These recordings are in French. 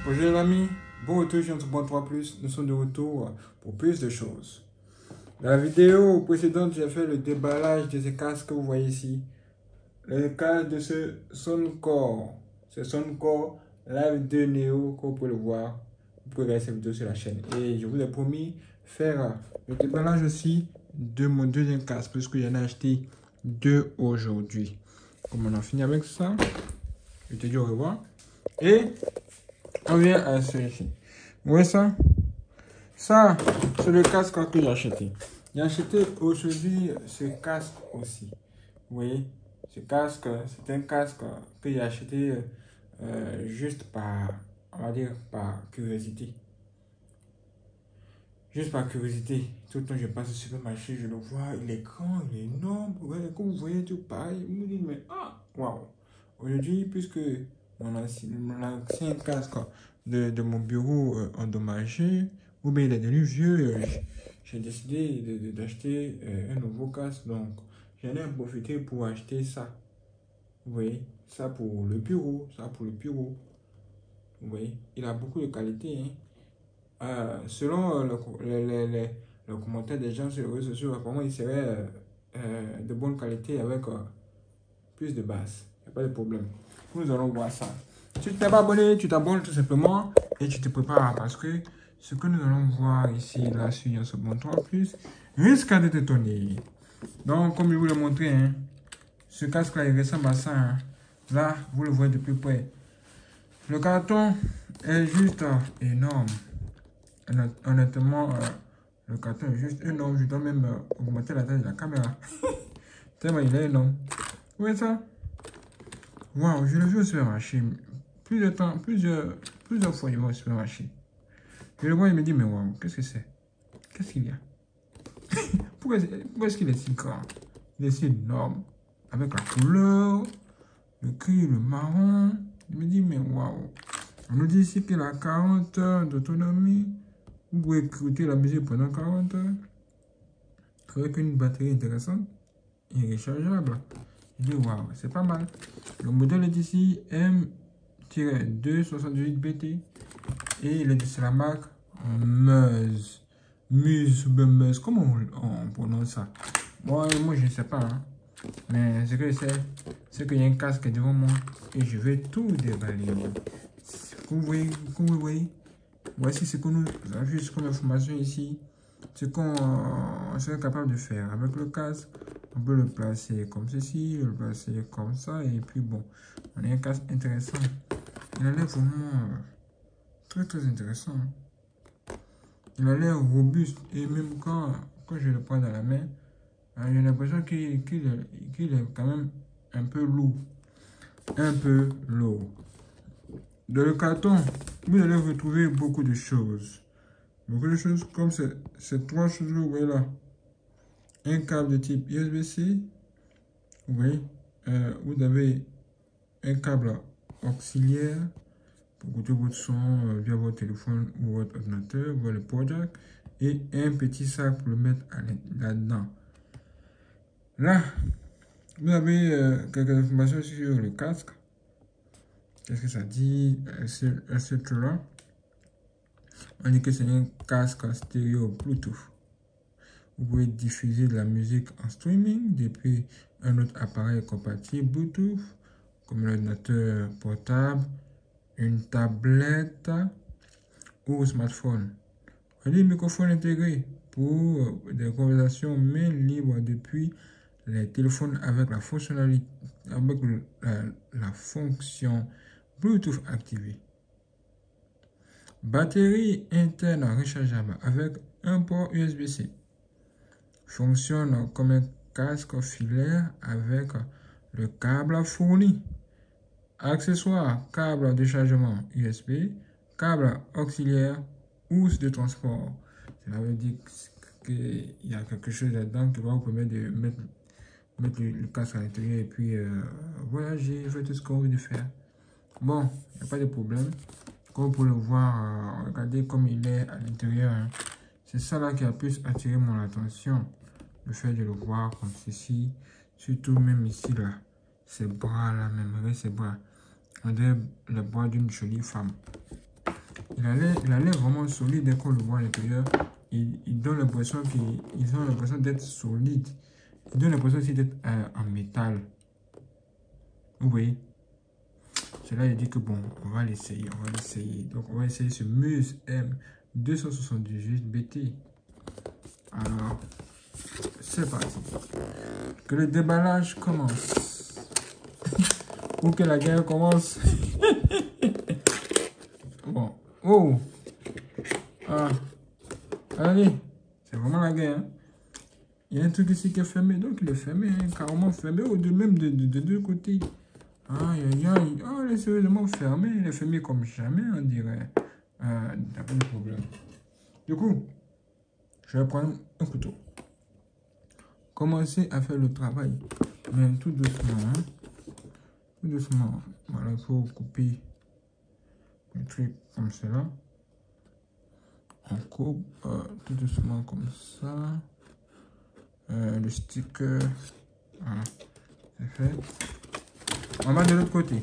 Bonjour les amis, bon retour sur notre point 3+, nous sommes de retour pour plus de choses. Dans la vidéo précédente, j'ai fait le déballage de ces casques que vous voyez ici. Le casque de ce Soundcore, ce Soundcore Live 2 Neo, comme vous pouvez le voir. Vous pouvez regarder cette vidéo sur la chaîne. Et je vous ai promis faire le déballage aussi de mon deuxième casque, puisque j'en ai acheté deux aujourd'hui. Comme on a fini avec ça, je te dis au revoir. Et on vient à celui-ci. Vous voyez ça? Ça, c'est le casque que j'ai acheté. J'ai acheté aujourd'hui ce casque aussi. Vous voyez? Ce casque, c'est un casque que j'ai acheté juste par, on va dire, par curiosité. Juste par curiosité. Tout le temps, je passe au supermarché, je le vois, il est grand, il est énorme. Ouais, comme vous voyez, tout pareil. Je me dis, mais waouh! Aujourd'hui, puisque mon ancien casque de mon bureau endommagé, ou bien il est devenu vieux, j'ai décidé d'acheter un nouveau casque. Donc, j'en ai profité pour acheter ça. Vous voyez, ça pour le bureau, ça pour le bureau. Vous voyez, il a beaucoup de qualité, hein. Selon le commentaire des gens sur les réseaux sociaux, apparemment il serait de bonne qualité avec plus de basse. Il n'y a pas de problème. Nous allons voir ça. Si tu t'es pas abonné, tu t'abonnes tout simplement et tu te prépares parce que ce que nous allons voir ici, là, sur ce bouton en plus, risque de t'étonner. Donc, comme je vous l'ai montré, hein, ce casque-là, il ressemble à ça. Hein. Là, vous le voyez de plus près. Le carton est juste énorme. Honnêtement, le carton est juste énorme. Je dois même augmenter la taille de la caméra. Tellement il est énorme. Vous voyez ça? Waouh, je l'ai vu au supermarché. Plusieurs fois, je vais au supermarché. Je le vois, il me dit, mais waouh, qu'est-ce que c'est? Qu'est-ce qu'il y a? Pourquoi est-ce qu'il est si grand? Il est si énorme. Avec la couleur, le gris, le marron. Il me dit, mais waouh. On nous dit ici qu'il a 40 heures d'autonomie. Vous pouvez écouter la musique pendant 40 heures. Avec une batterie intéressante et rechargeable. Je dis, waouh, c'est pas mal. Le modèle est ici M-278BT. Et il est de la marque Muse. Muse. Comment on prononce ça? Moi, je ne sais pas. Hein. Mais ce que je sais, c'est qu'il y a un casque devant moi. Et je vais tout déballer. Vous voyez, voici ce que nous avons vu comme information ici. Ce qu'on serait capable de faire avec le casque. On peut le placer comme ceci, le placer comme ça. Et puis bon, on a un casque intéressant. Il a l'air vraiment très intéressant. Il a l'air robuste. Et même quand je le prends dans la main, j'ai l'impression qu'il est quand même un peu lourd. Un peu lourd. Dans le carton, vous allez retrouver beaucoup de choses. Beaucoup de choses comme ces trois choses que vous voyez là. Un câble de type USB-C. Vous voyez, vous avez un câble auxiliaire pour écouter votre son via votre téléphone ou votre ordinateur, voir le port jack. Et un petit sac pour le mettre là-dedans. Là, vous avez quelques informations sur le casque. Qu'est-ce que ça dit? Etc. On dit que c'est un casque stéréo Bluetooth. Vous pouvez diffuser de la musique en streaming depuis un autre appareil compatible Bluetooth, comme l'ordinateur portable, une tablette ou smartphone. On dit microphone intégré pour des conversations main libre depuis les téléphones avec la fonctionnalité, avec la fonction Bluetooth activée. Batterie interne rechargeable avec un port USB-C. Fonctionne comme un casque filaire avec le câble fourni. Accessoires, câble de chargement USB, câble auxiliaire, housse de transport. Cela veut dire qu'il y a quelque chose là-dedans qui va vous permettre de mettre le casque à l'intérieur et puis voyager, faire tout ce qu'on veut de faire. Bon, il n'y a pas de problème. Comme vous pouvez le voir, regardez comme il est à l'intérieur. Hein. C'est ça là qui a plus attiré mon attention. Le fait de le voir comme ceci. Surtout même ici là. Ses bras là même. Regardez ses bras. On dirait les bras d'une jolie femme. Il a l'air vraiment solide dès qu'on le voit à l'intérieur. Il donne l'impression d'être solide. Il donne l'impression aussi d'être en métal. Vous voyez? C'est là il dit que bon, on va l'essayer. Donc on va essayer ce Muse M278 BT. Alors, c'est parti. Que le déballage commence. Ou que la guerre commence. Bon. Oh. Ah. Allez. C'est vraiment la guerre. Hein? Il y a un truc ici qui est fermé. Donc il est fermé. Hein? Carrément fermé. Ou de même de deux côtés. Aïe, aïe, aïe. Oh, il est sérieusement fermé. Il est fermé comme jamais, on dirait. Il n'y a pas de problème. Du coup, je vais prendre un couteau. Commencer à faire le travail. Mais tout doucement. Hein? Tout doucement. Voilà, il faut couper un truc comme cela. On coupe tout doucement comme ça. Le sticker. Voilà, c'est fait. On va de l'autre côté.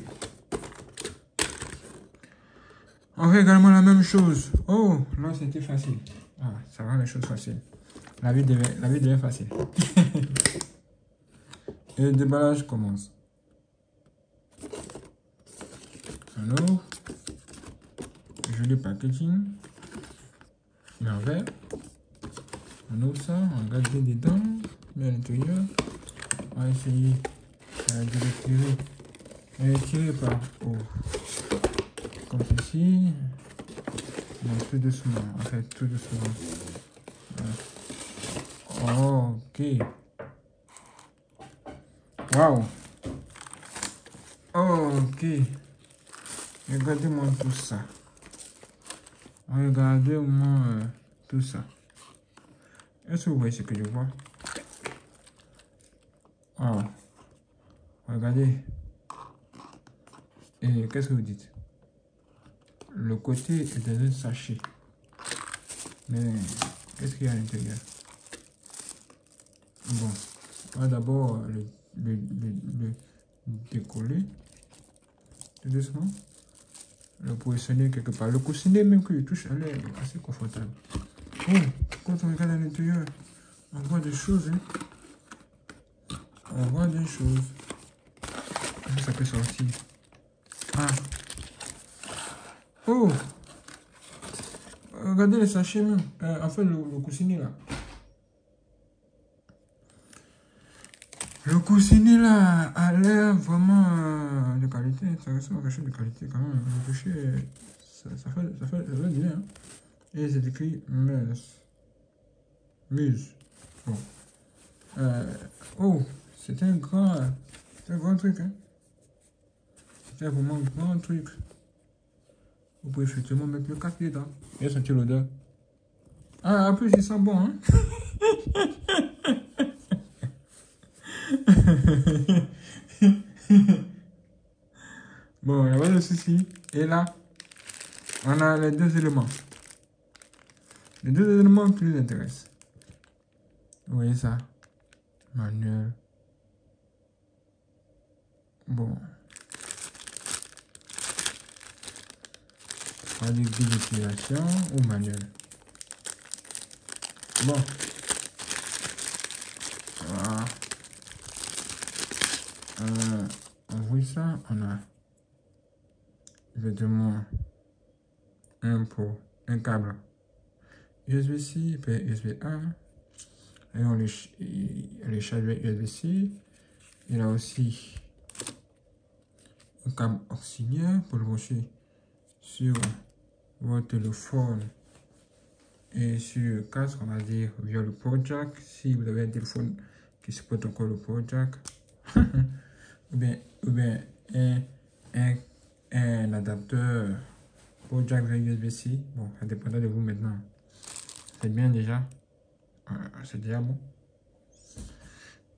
On fait également la même chose. Oh, là c'était facile. Ah, ça rend les choses faciles. La vie devient facile. Et le déballage commence. Alors, joli packaging. Il est en verre. On ouvre ça, on regarde bien dedans, bien à l'intérieur. On va essayer de le tirer. Et tirer par haut. Comme ceci. Donc tout doucement, en fait, tout doucement. Voilà. Ok. Waouh. Ok. Regardez-moi tout ça. Regardez-moi tout ça. Est-ce que vous voyez ce que je vois? Wow. Regardez. Et qu'est-ce que vous dites? Le côté est dans un sachet. Mais qu'est-ce qu'il y a à l'intérieur? Bon. On va d'abord le décoller. Tout doucement. Le positionner quelque part. Le coussinet même que je touche, elle est assez confortable. Oh, quand on regarde à l'intérieur, on voit des choses. Hein? On voit des choses. Ça peut sortir. Ah. Oh. Regardez les sachets même. Enfin, le coussinet là. Le coussinet là a l'air vraiment de qualité. Ça ressemble à quelque chose de qualité quand même. Le toucher, ça fait bien. Hein? Et c'est écrit Muse. Muse. Bon. Oh, c'est un grand truc. Hein? C'est vraiment un grand truc. Vous pouvez effectivement mettre le casque dedans. Et sentir l'odeur. Ah, en plus, il sent bon. Hein? Bon, il n'y a pas de souci. Et là, on a les deux éléments. Les deux éléments qui nous intéressent. Vous voyez ça? Manuel. Bon. Pas de guide d'utilisation ou manuel. Bon. Voilà. On voit ça, on a évidemment un câble USB-C et USB-A. Et on les charge USB-C. Il a aussi un câble auxiliaire pour le brancher sur votre téléphone et sur le casque, on va dire via le port jack. Si vous avez un téléphone qui supporte encore le port jack, ou bien un adapteur port jack vers USB-C. Bon, ça dépendra de vous maintenant. C'est bien déjà. C'est déjà bon.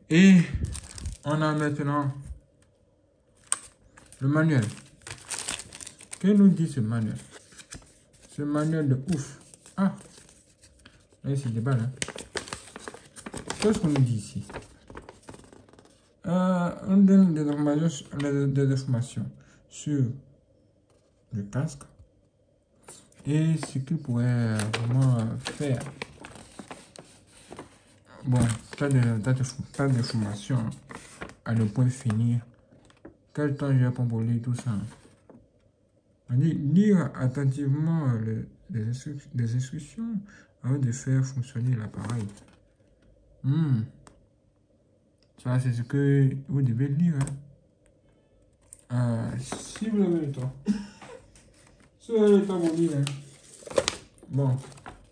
Et on a maintenant le manuel. Que nous dit ce manuel? Ce manuel de ouf. Ah, là c'est des balles. Hein. Qu'est-ce qu'on nous dit ici? On donne des informations sur le casque Et ce qu'il pourrait vraiment faire. Bon, tas d'informations à ne point finir. Quel temps j'ai pour lire tout ça? On dit lire attentivement les instructions avant de faire fonctionner l'appareil. Ça, c'est ce que vous devez lire. Si vous avez le temps. Si vous avez le temps pour lire. Bon,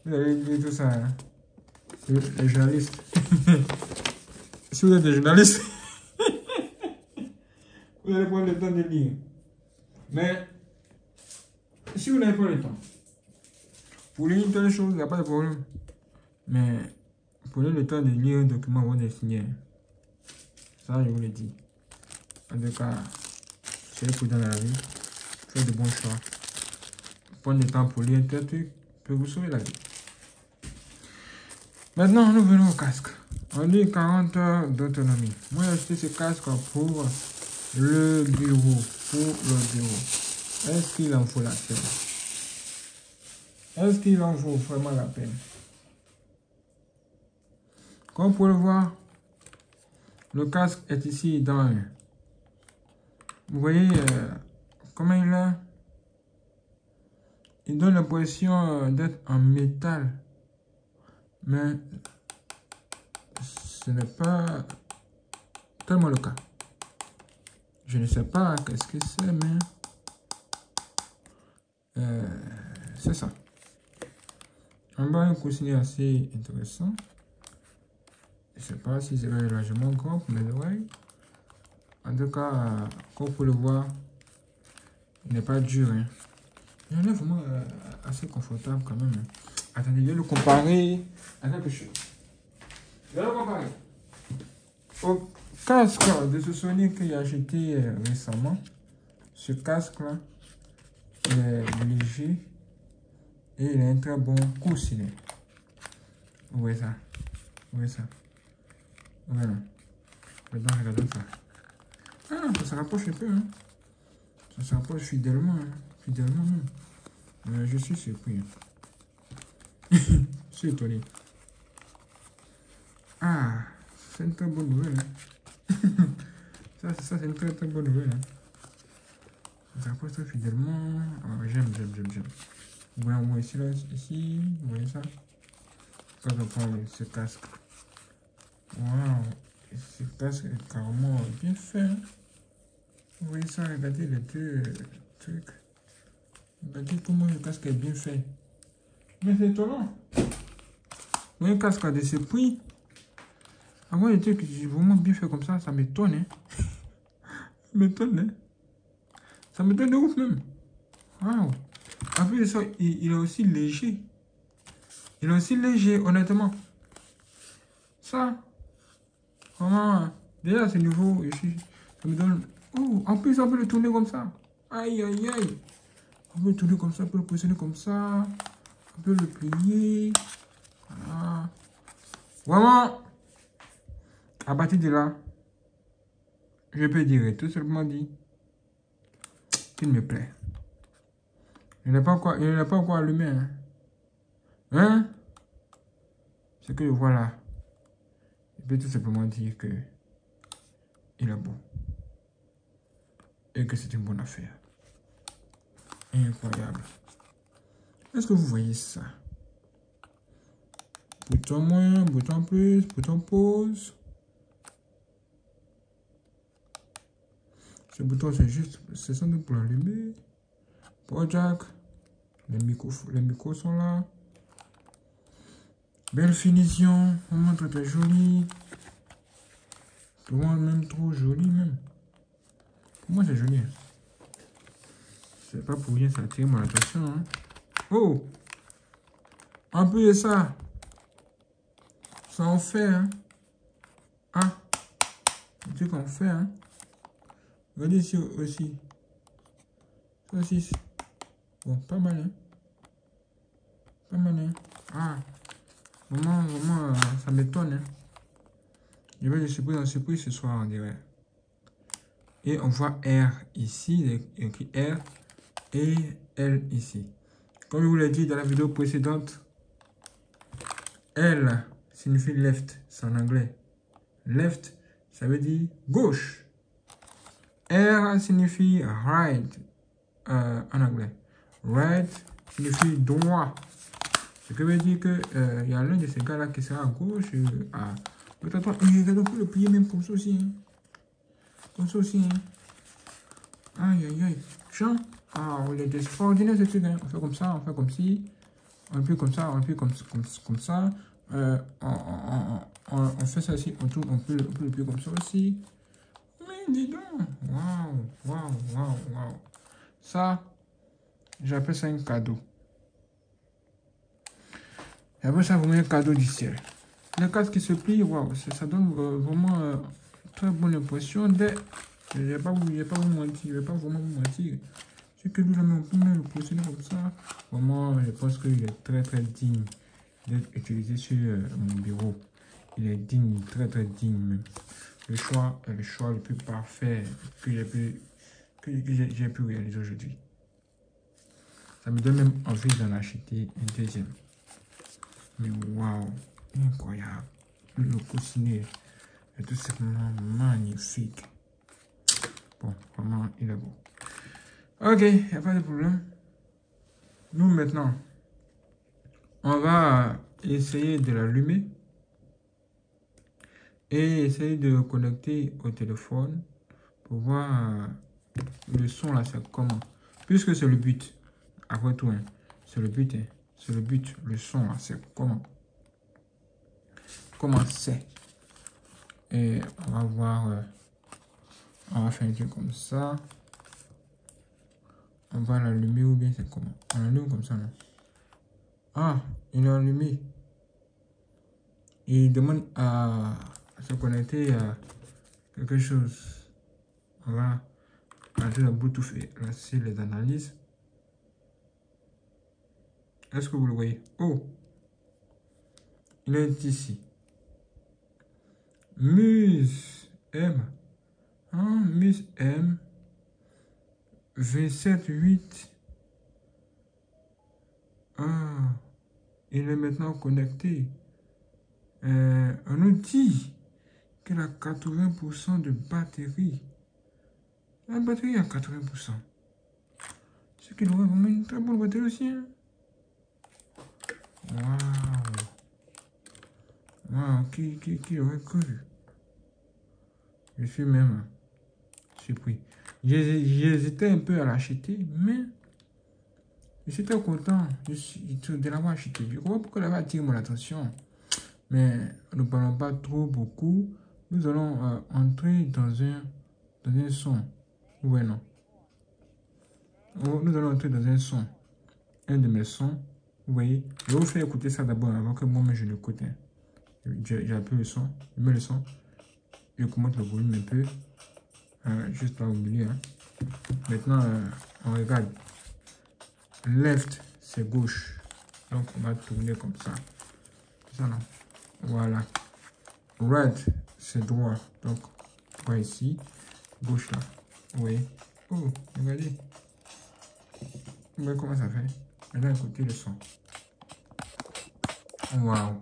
vous allez lire tout ça. Les journalistes. Si vous êtes des journalistes, vous allez prendre le temps de lire. Mais, si vous n'avez pas le temps, pour lire une telle chose, il n'y a pas de problème. Mais, prenez le temps de lire un document avant de signer. Ça, je vous le dis. En tout cas, soyez prudent dans la vie. Faites de bons choix. Prenez le temps pour lire un tel truc peut vous sauver la vie. Maintenant, nous venons au casque. On dit 40 heures d'autonomie. Moi, j'ai acheté ce casque pour le bureau. Est-ce qu'il en faut la peine? Est-ce qu'il en vaut vraiment la peine? Comme vous pouvez le voir, le casque est ici dans un. Vous voyez comment il est? Il donne l'impression d'être en métal. Mais ce n'est pas tellement le cas. Je ne sais pas qu'est-ce que c'est, mais c'est ça. En bas, un coussinet assez intéressant. Je ne sais pas si c'est largement grand pour mes oreilles. En tout cas, comme vous pouvez le voir, il n'est pas dur. Hein. Il est vraiment assez confortable quand même. Hein. Attendez, je vais le comparer à quelque chose. Je vais le comparer au casque de ce Sony que j'ai acheté récemment. Ce casque-là, il est léger et il a un très bon coussinet. Vous voyez ça? Vous voyez ça? Voilà. Maintenant, regardez ça. Ah, ça se rapproche un peu. Hein. Ça se rapproche fidèlement. Hein. Fidèlement même. Je suis surpris. Je suis étonné. Ah, c'est une très bonne nouvelle. Hein. ça c'est une très bonne nouvelle. Hein. Ça se rapproche très fidèlement. Ah, j'aime. Vous voyez moi ici, ici, vous voyez ça? Quand on prend ce casque. Waouh, ce casque est carrément bien fait. Hein? Vous voyez ça, regardez les deux trucs. Regardez comment le casque est bien fait. Mais c'est étonnant. Vous voyez un casque de ce prix. Avoir des trucs vraiment bien fait comme ça m'étonne. Hein? Ça m'étonne. Hein? Ça m'étonne de ouf même. Waouh. En plus de ça, il est aussi léger. Il est aussi léger, honnêtement. Ça, vraiment, déjà c'est nouveau. Ça me donne. Oh, en plus, on peut le tourner comme ça. Aïe, aïe, aïe. On peut le tourner comme ça, on peut le positionner comme ça. On peut le plier. Voilà. Vraiment, à partir de là, je peux dire tout simplement dit qu'il me plaît. Il n'est pas encore allumé. Hein? Hein? Ce que je vois là, je peux tout simplement dire que il est beau. Et que c'est une bonne affaire. Incroyable. Est-ce que vous voyez ça? Bouton moins, bouton plus, bouton pause. Ce bouton, c'est sans doute pour l'allumer. Pour jack. Les micros sont là. Belle finition. Vraiment très joli. Pour moi, même trop joli, même. Pour moi, c'est joli. C'est pas pour rien, ça attire mon attention. Hein. Oh! En plus de ça, ça en fait, hein. Ah! Le truc en fait, hein. Regardez ici aussi. Ça aussi. Bon, pas mal, hein. Pas mal, hein. Ah! Vraiment, ça m'étonne, hein. Je vais le surprise en surprise ce soir, on dirait. Et on voit R ici, il y a écrit R et L ici. Comme je vous l'ai dit dans la vidéo précédente, L signifie left, c'est en anglais. Left, ça veut dire gauche. R signifie right en anglais. Right signifie droit. Ce qui veut dire que y a l'un de ces gars-là qui sera à gauche. Peut-être on peut le plier même comme ça aussi. Hein. Comme ça aussi. Hein. Aïe, aïe, aïe. Jean, il est extraordinaire ce truc. Hein. On fait comme ça, on fait comme ci. On appuie comme ça, on appuie comme ça. On fait ça aussi. On peut le plier comme ça aussi. Mais dis donc. Waouh. Ça, j'appelle ça un cadeau. J'appelle ça vraiment un cadeau du ciel. Les cartes qui se plient, waouh, ça donne vraiment très bonne impression. Je ne vais pas vous mentir. C'est que nous on peut le positionner comme ça. Vraiment, je pense qu'il est très digne d'être utilisé sur mon bureau. Il est digne, très digne même. Le choix est le choix le plus parfait que j'ai pu réaliser aujourd'hui. Ça me donne même envie d'en acheter un deuxième. Mais waouh, incroyable. Le coussinet est tout simplement magnifique. Bon, vraiment, il est beau. Ok, il n'y a pas de problème. Nous, maintenant, on va essayer de l'allumer et essayer de le connecter au téléphone pour voir le son là, c'est comment. Puisque c'est le but. Après tout, hein, c'est le but. Hein, c'est le but. Le son là, c'est comment. Comment c'est. Et on va voir. On va faire un truc comme ça. On va l'allumer ou bien c'est comment? On l'allume comme ça, non? Ah, il est allumé. Il demande à se connecter à quelque chose. On va lancer le Bluetooth et lancer les analyses. Est-ce que vous le voyez? Oh! Il est ici. Muse M. Ah, Muse M. V7-8. Ah, il est maintenant connecté. Un outil qui a 80% de batterie. La batterie a 80%. Ce qui aurait vraiment une très bonne batterie aussi. Hein? Waouh, qui aurait cru? Je suis même surpris. J'hésitais un peu à l'acheter, mais je suis très content de l'avoir acheté. Je crois pourquoi elle avait attiré mon attention. Mais ne parlons pas trop beaucoup. Nous allons entrer dans un son. Ouais, non. Nous allons entrer dans un son. Un de mes sons. Vous voyez, je vais vous faire écouter ça d'abord avant que moi-même je l'écoute. Hein. J'appuie le son, je mets le son, je augmente le volume un peu, juste là au milieu. Hein. Maintenant, on regarde. Left, c'est gauche. Donc, on va tourner comme ça. Ça, là. Voilà. Right, c'est droit. Donc, droit ici. Gauche, là. Oui. Oh, regardez. Regardez comment ça fait. Maintenant, écoutez le son. Waouh.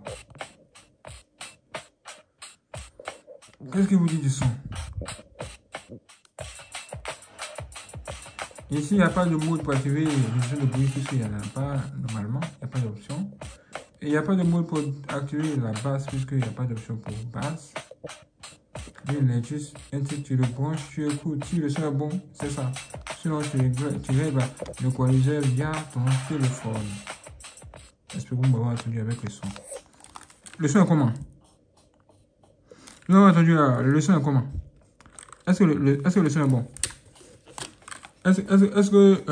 Qu'est-ce que vous dites du son? Ici, il n'y a pas de mode pour activer le son de bruit puisqu'il n'y en a pas normalement. Il n'y a pas d'option. Et il n'y a pas de mode pour activer la basse puisqu'il n'y a pas d'option pour basse. Il est juste un truc, tu le branches, tu écoutes. Si le son est bon, c'est ça. Sinon, tu règles l'équaliseur via ton téléphone. J'espère que vous m'avez entendu avec le son. Le son est comment? Non, entendu là, le son est comment? Est-ce que le son est bon? Est-ce que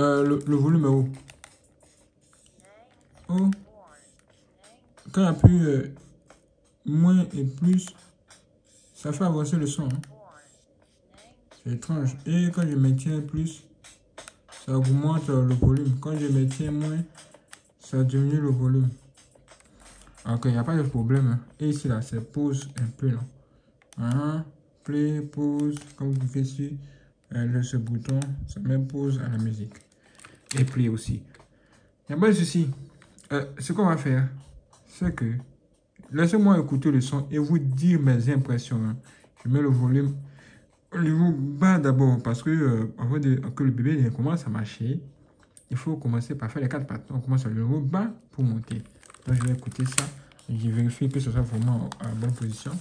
le volume est haut? Oh. Quand il appuie moins et plus, ça fait avancer le son. Hein. C'est étrange. Et quand je maintiens plus, ça augmente le volume. Quand je maintiens moins, ça diminue le volume. Ok, il n'y a pas de problème. Hein. Et ici, là, c'est pause un peu. Là. Play, pause. Comme vous pouvez sur ce bouton, ça met pause à la musique. Et play aussi. Il n'y a pas de souci. Ce qu'on va faire, c'est que laissez-moi écouter le son et vous dire mes impressions. Hein. Je mets le volume au niveau bas d'abord parce que avant que le bébé commence à marcher, il faut commencer par faire les 4 pattes. On commence à le niveau bas pour monter. Donc je vais écouter ça. Et je vérifie que ce soit vraiment à la bonne position.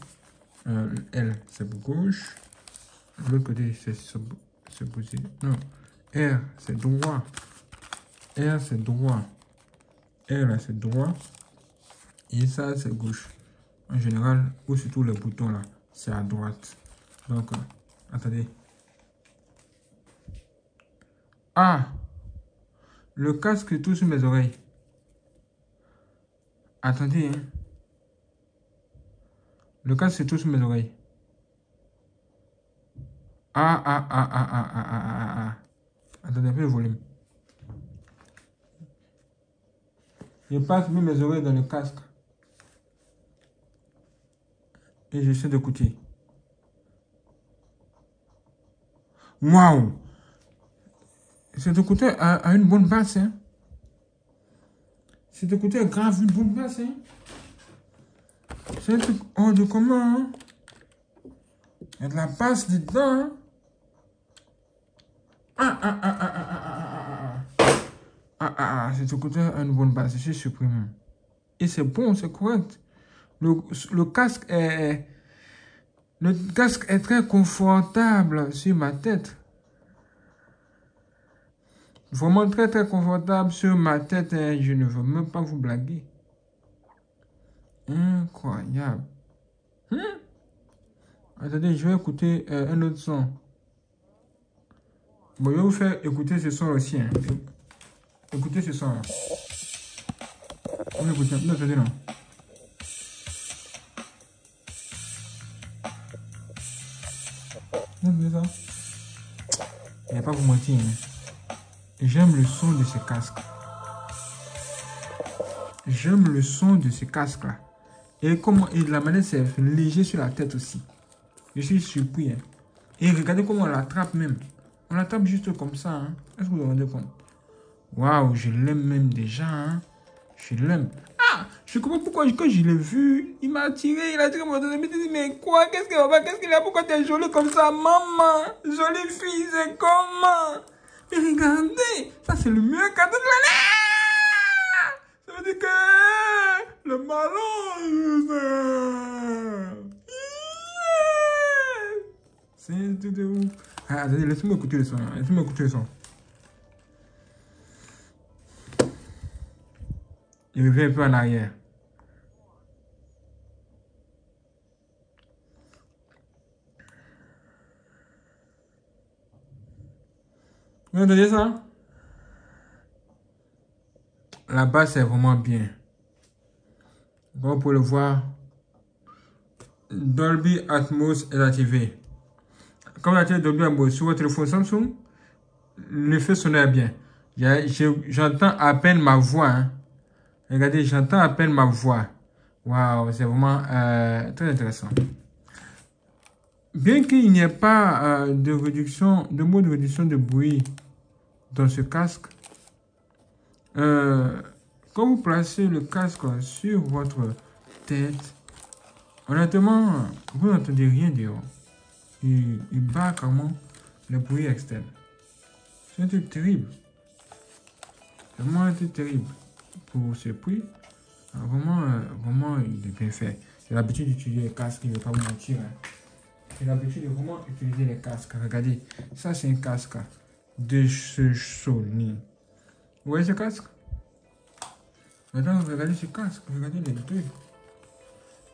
L, c'est pour gauche. L'autre côté, c'est posé. Non. R, c'est droit. R, c'est droit. R, là, c'est droit. Et ça, c'est gauche. En général, ou surtout le bouton là, c'est à droite. Donc, attendez. Ah! Le casque est tout sur mes oreilles. Attendez, hein. Le casque est tout sur mes oreilles. Ah. Attendez un peu le volume. Je passe mes oreilles dans le casque. Et j'essaie d'écouter. Waouh! Cet écouteur a une bonne basse, hein. Cet écouteur grave une bonne basse, hein. C'est un truc hors de commun, hein. Il y a de la basse dedans, hein. Cet écouteur a une bonne basse, je suis surpris. Et c'est bon, c'est correct. Le casque est très confortable sur ma tête. Vraiment très confortable sur ma tête. Hein. Je ne veux même pas vous blaguer. Incroyable. Attendez, je vais écouter un autre son. Bon, je vais vous faire écouter ce son aussi. Hein. Écoutez ce son. On écoute. Non, attendez, non. Vous voyez ça? Je ne vais pas vous mentir. Hein. J'aime le son de ce casque. J'aime le son de ce casque-là. Et de la manière c'est léger sur la tête aussi. Je suis surpris. Hein. Et regardez comment on l'attrape même. On l'attrape juste comme ça. Hein. Est-ce que vous vous rendez compte? Waouh, je l'aime même déjà. Hein. Je l'aime. Ah, je comprends pourquoi quand je l'ai vu, il m'a attiré. Il a attiré mon attention. Il m'a dit, mais quoi? Qu'est-ce qu'il a? Qu'est-ce qu'il a? Pourquoi tu es jolie comme ça? Maman, jolie fille, c'est comment? Mais regardez, ça c'est le meilleur cadeau de l'année. Ça veut dire que le ballon, c'est un truc de ouf. Ah, attendez, laissez-moi écouter le son. Laissez-moi écouter le son. Il revient un peu en arrière. Vous entendez ça? La basse est vraiment bien. Comme vous pouvez le voir, Dolby Atmos est activé. Comme vous activez Dolby Atmos sur votre téléphone Samsung, l'effet sonore est bien. J'entends à peine ma voix. Hein. Regardez, j'entends à peine ma voix. Waouh, c'est vraiment très intéressant. Bien qu'il n'y ait pas de mode de réduction de bruit dans ce casque, quand vous placez le casque sur votre tête, honnêtement, vous n'entendez rien dehors. Il bat carrément le bruit externe. C'est un truc terrible. C'est vraiment un truc terrible. Pour ce prix, vraiment, il est bien fait. J'ai l'habitude d'utiliser les casques, je ne vais pas vous mentir. Hein. J'ai l'habitude de vraiment utiliser les casques. Regardez, ça c'est un casque de ce Sony. Vous voyez ce casque? Maintenant, regardez ce casque, regardez les trucs.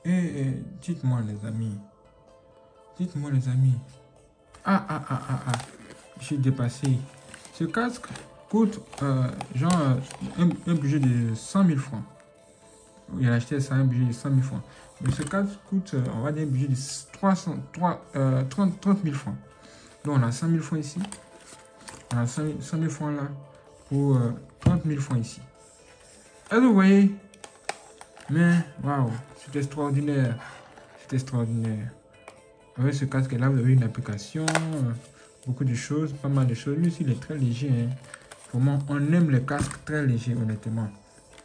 Et dites-moi les amis. Dites-moi les amis. Je suis dépassé. Ce casque coûte genre un budget de 100 000 francs. Il a acheté ça un budget de 100 000 francs. Mais ce casque coûte, on va dire, un budget de 30 000 francs. Donc on a 100 000 francs ici. On a 100 000 francs là pour 30 000 francs ici. Est-ce que vous voyez? Mais waouh, c'est extraordinaire. C'est extraordinaire. Avec ce casque là, vous avez une application, beaucoup de choses, pas mal de choses. Lui aussi, il est très léger. Hein. Vraiment, on aime les casques très légers, honnêtement.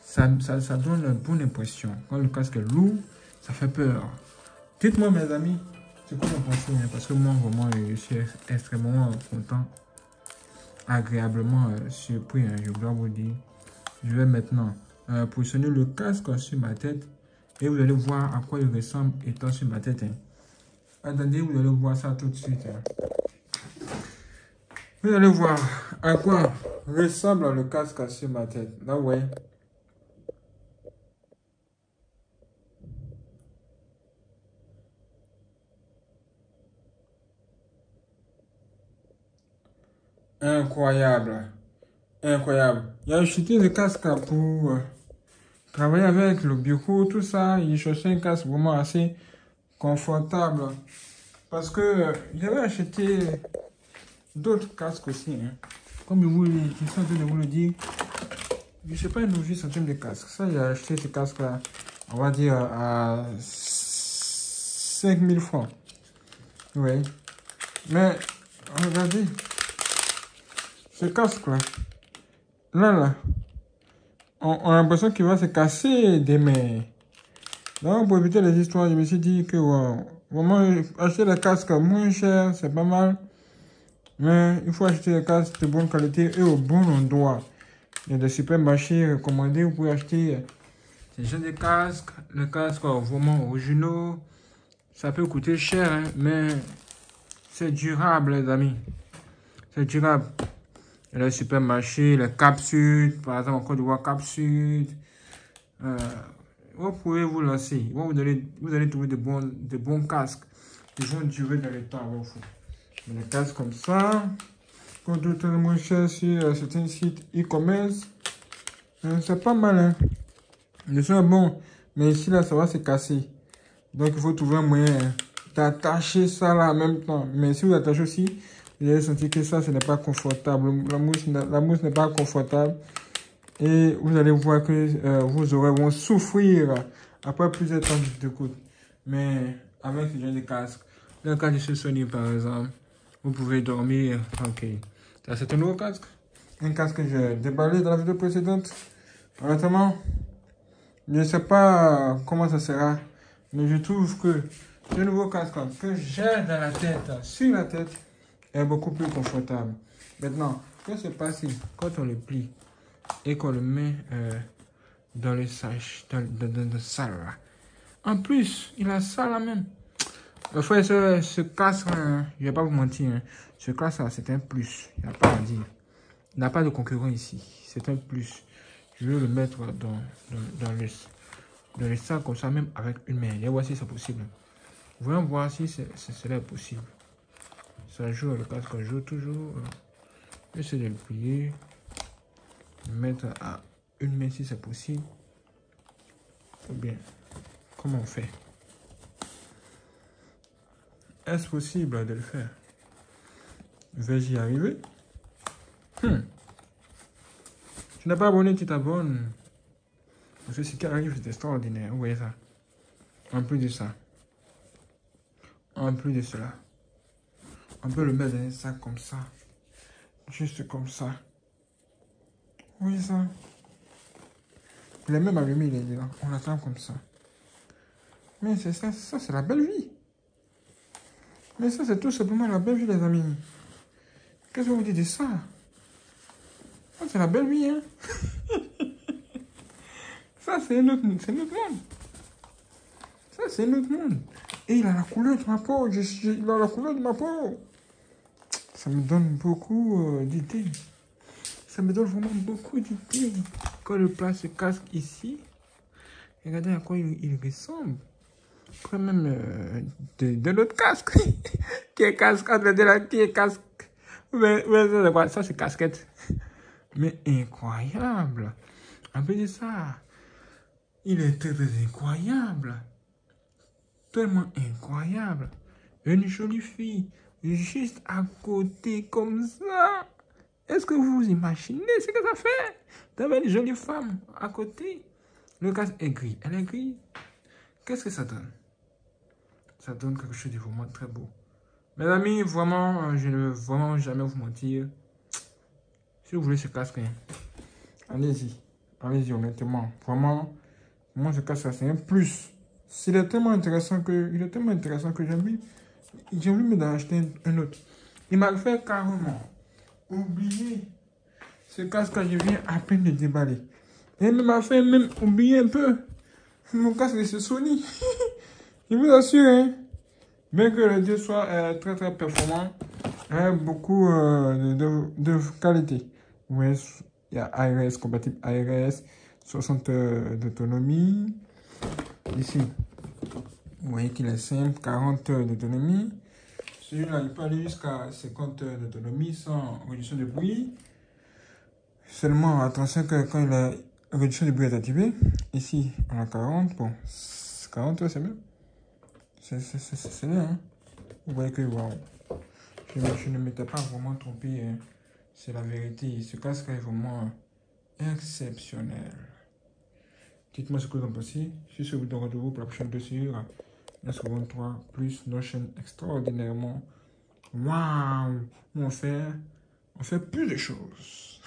Ça donne une bonne impression. Quand le casque est lourd, ça fait peur. Dites-moi, mes amis, ce que vous pensez, hein, parce que moi, vraiment, je suis extrêmement content, agréablement surpris, hein, je dois vous dire. Je vais maintenant positionner le casque sur ma tête et vous allez voir à quoi il ressemble étant sur ma tête. Hein. Attendez, vous allez voir ça tout de suite. Hein. Vous allez voir à quoi ressemble le casque sur ma tête. Là, ouais. Incroyable. Incroyable. J'ai acheté le casque pour travailler avec le bureau, tout ça. Il cherchait un casque vraiment assez confortable. Parce que j'avais acheté d'autres casques aussi. Hein. Comme je suis en train de vous le dire, je ne sais pas une novice en termes de casque. Ça, j'ai acheté ce casque-là, on va dire, à 5000 francs. Oui. Mais, regardez, ce casque-là, là, on a l'impression qu'il va se casser des mains. Donc, pour éviter les histoires, je me suis dit que, vraiment, acheter des casques moins chers, c'est pas mal. Mais il faut acheter des casques de bonne qualité et au bon endroit. Il y a des supermarchés recommandés, vous pouvez acheter ces genre de casques, les casques vraiment originaux. Ça peut coûter cher, hein, mais c'est durable, les amis. C'est durable. Il y a les supermarchés, les capsules, par exemple, en Côte d'Ivoire, capsules. Vous pouvez vous lancer. Vous allez trouver de bons casques qui vont durer dans le temps avec vous. Les casques comme ça, qu'on doit très moins cher sur certains sites e-commerce. C'est pas mal, hein. Ils sont bons, mais ici, là, ça va se casser. Donc, il faut trouver un moyen d'attacher ça là en même temps. Mais si vous attachez aussi, vous allez sentir que ça, ce n'est pas confortable. La mousse n'est pas confortable. Et vous allez voir que vos oreilles vont souffrir après plusieurs temps d'écoute. Mais avec ce genre de casque, le casque de Sony par exemple, vous pouvez dormir tranquille. Ça, c'est un nouveau casque. Un casque que j'ai déballé dans la vidéo précédente. Honnêtement, je ne sais pas comment ça sera. Mais je trouve que ce nouveau casque que j'ai dans la tête, sur la tête, est beaucoup plus confortable. Maintenant, que se passe quand on le plie et qu'on le met dans le sac, dans le salle là. En plus, il a ça là même. Frère, ce casque, hein, je ne vais pas vous mentir, hein, ce casque là, c'est un plus. Il n'y a pas à dire. Il n'a pas de concurrent ici. C'est un plus. Je vais le mettre dans le sac comme ça, même avec une main. Et voici si c'est possible. Voyons voir si cela est possible. Ça joue, le casque joue toujours. J'essaie de le plier. Le mettre à une main si c'est possible. Ou bien, comment on fait? Est-ce possible de le faire? Vais-je y arriver? Tu n'es pas abonné, tu t'abonnes. Parce que ce qui arrive, c'est extraordinaire. Vous voyez ça? En plus de ça. En plus de cela. On peut le mettre dans un sac comme ça. Juste comme ça. Vous voyez ça? Il est même allumé, il est là. On l'attend comme ça. Mais c'est ça, c'est la belle vie. Mais ça, c'est tout simplement la belle vie, les amis. Qu'est-ce que vous dites de ça? Ça, c'est la belle vie, hein? Ça, c'est notre monde. Ça, c'est notre monde. Et il a la couleur de ma peau. Il a la couleur de ma peau. Ça me donne beaucoup d'idées. Ça me donne vraiment beaucoup d'idées. Quand je place ce casque ici, regardez à quoi il ressemble. Quand même de l'autre casque. Qui est casque, qui est casque. Mais c'est quoi? Ça, c'est casquette. Mais incroyable. En plus de ça, il est très incroyable. Tellement incroyable. Une jolie fille, juste à côté comme ça. Est-ce que vous vous imaginez ce que ça fait d'avoir une jolie femme à côté? Le casque est gris. Elle est grise. Qu'est-ce que ça donne? Ça donne quelque chose de vraiment très beau. Mes amis, vraiment, je ne veux vraiment jamais vous mentir. Si vous voulez ce casque, hein, allez-y. Allez-y, honnêtement. Vraiment, moi, ce casque, c'est un plus. Il est tellement intéressant que j'ai envie de m'en acheter un autre. Il m'a fait carrément oublier ce casque que je viens à peine de déballer. Et il m'a fait même oublier un peu mon casque de ce Sony. Je vous assure, hein. Bien que les deux soient très très performants, beaucoup de qualité. Ouais, il y a ARS, compatible ARS, 60 heures d'autonomie. Ici, vous voyez qu'il est simple, 40 heures d'autonomie. Celui-là, il peut aller jusqu'à 50 heures d'autonomie sans réduction de bruit. Seulement à 35 heures quand la réduction de bruit est activée. Ici, on a 40. Bon, 40 heures, c'est bien. C'est bien, hein. Vous voyez que, waouh. Je ne m'étais pas vraiment trompé. Hein. C'est la vérité. Ce casque est vraiment exceptionnel. Dites-moi ce que vous en pensez. Si je vous donne rendez-vous pour la prochaine blessure. S23 plus Notion extraordinairement. Waouh! On fait plus de choses.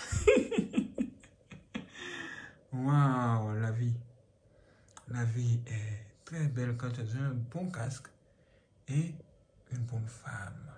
Waouh, la vie. La vie est très belle quand tu as un bon casque et une bonne femme.